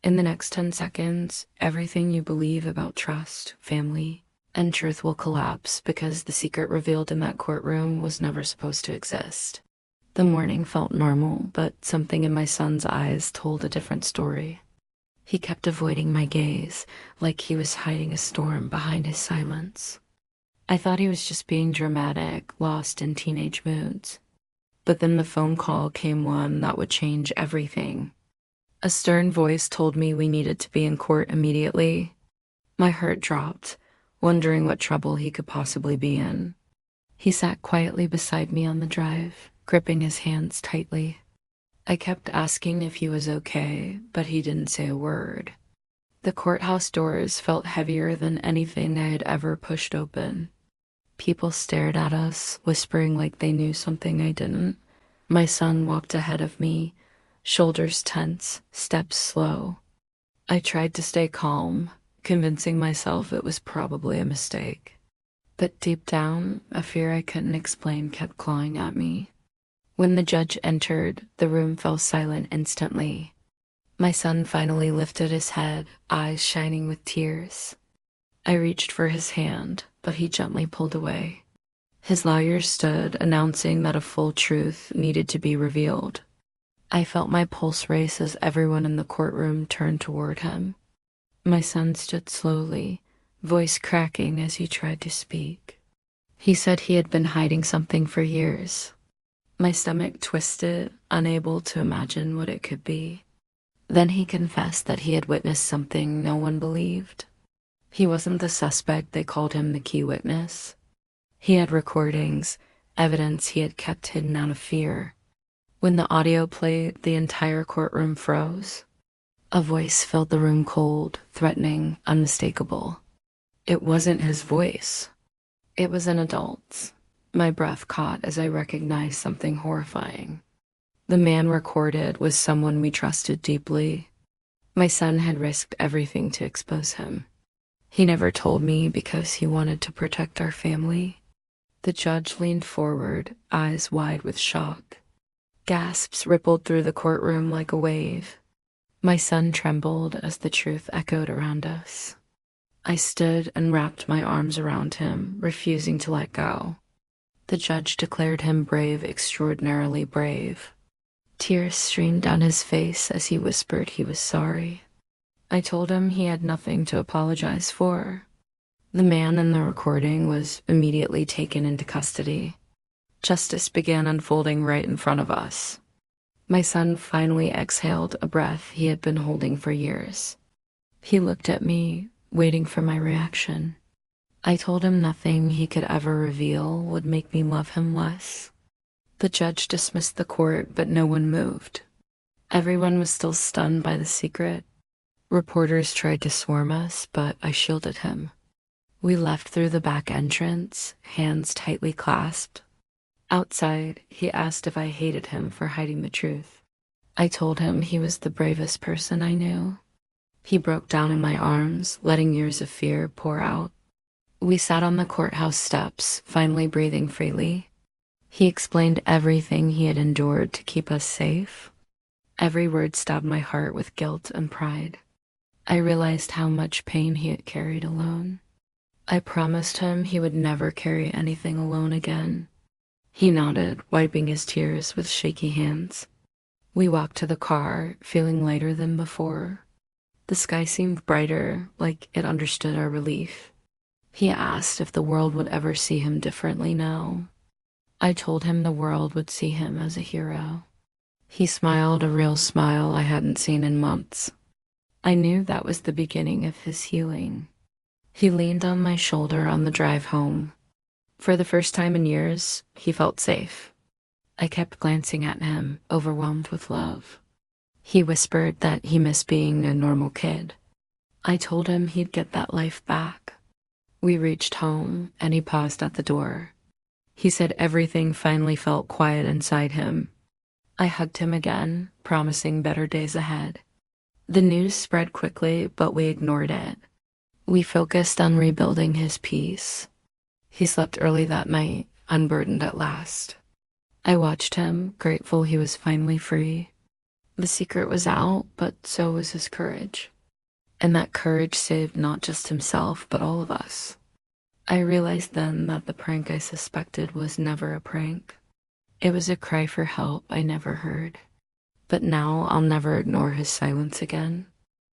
In the next 10 seconds, everything you believe about trust, family, and truth will collapse because the secret revealed in that courtroom was never supposed to exist. The morning felt normal, but something in my son's eyes told a different story. He kept avoiding my gaze, like he was hiding a storm behind his silence. I thought he was just being dramatic, lost in teenage moods. But then the phone call came, one that would change everything. A stern voice told me we needed to be in court immediately. My heart dropped, wondering what trouble he could possibly be in. He sat quietly beside me on the drive, gripping his hands tightly. I kept asking if he was okay, but he didn't say a word. The courthouse doors felt heavier than anything I had ever pushed open. People stared at us, whispering like they knew something I didn't. My son walked ahead of me, shoulders tense, steps slow. I tried to stay calm, convincing myself it was probably a mistake. But deep down, a fear I couldn't explain kept clawing at me. When the judge entered, the room fell silent instantly. My son finally lifted his head, eyes shining with tears. I reached for his hand, but he gently pulled away. His lawyer stood, announcing that a full truth needed to be revealed. I felt my pulse race as everyone in the courtroom turned toward him. My son stood slowly, voice cracking as he tried to speak. He said he had been hiding something for years. My stomach twisted, unable to imagine what it could be. Then he confessed that he had witnessed something no one believed. He wasn't the suspect they called him, the key witness. He had recordings, evidence he had kept hidden out of fear. When the audio played, the entire courtroom froze. A voice filled the room, cold, threatening, unmistakable. It wasn't his voice. It was an adult's. My breath caught as I recognized something horrifying. The man recorded was someone we trusted deeply. My son had risked everything to expose him. He never told me because he wanted to protect our family. The judge leaned forward, eyes wide with shock. Gasps rippled through the courtroom like a wave. My son trembled as the truth echoed around us. I stood and wrapped my arms around him, refusing to let go. The judge declared him brave, extraordinarily brave. Tears streamed down his face as he whispered he was sorry. I told him he had nothing to apologize for. The man in the recording was immediately taken into custody. Justice began unfolding right in front of us. My son finally exhaled a breath he had been holding for years. He looked at me, waiting for my reaction. I told him nothing he could ever reveal would make me love him less. The judge dismissed the court, but no one moved. Everyone was still stunned by the secret. Reporters tried to swarm us, but I shielded him. We left through the back entrance, hands tightly clasped. Outside, he asked if I hated him for hiding the truth. I told him he was the bravest person I knew. He broke down in my arms, letting years of fear pour out. We sat on the courthouse steps, finally breathing freely. He explained everything he had endured to keep us safe. Every word stabbed my heart with guilt and pride. I realized how much pain he had carried alone. I promised him he would never carry anything alone again. He nodded, wiping his tears with shaky hands. We walked to the car, feeling lighter than before. The sky seemed brighter, like it understood our relief. He asked if the world would ever see him differently now. I told him the world would see him as a hero. He smiled, a real smile I hadn't seen in months. I knew that was the beginning of his healing. He leaned on my shoulder on the drive home. For the first time in years, he felt safe. I kept glancing at him, overwhelmed with love. He whispered that he missed being a normal kid. I told him he'd get that life back. We reached home, and he paused at the door. He said everything finally felt quiet inside him. I hugged him again, promising better days ahead. The news spread quickly, but we ignored it. We focused on rebuilding his peace. He slept early that night, unburdened at last. I watched him, grateful he was finally free. The secret was out, but so was his courage. And that courage saved not just himself, but all of us. I realized then that the prank I suspected was never a prank. It was a cry for help I never heard. But now I'll never ignore his silence again.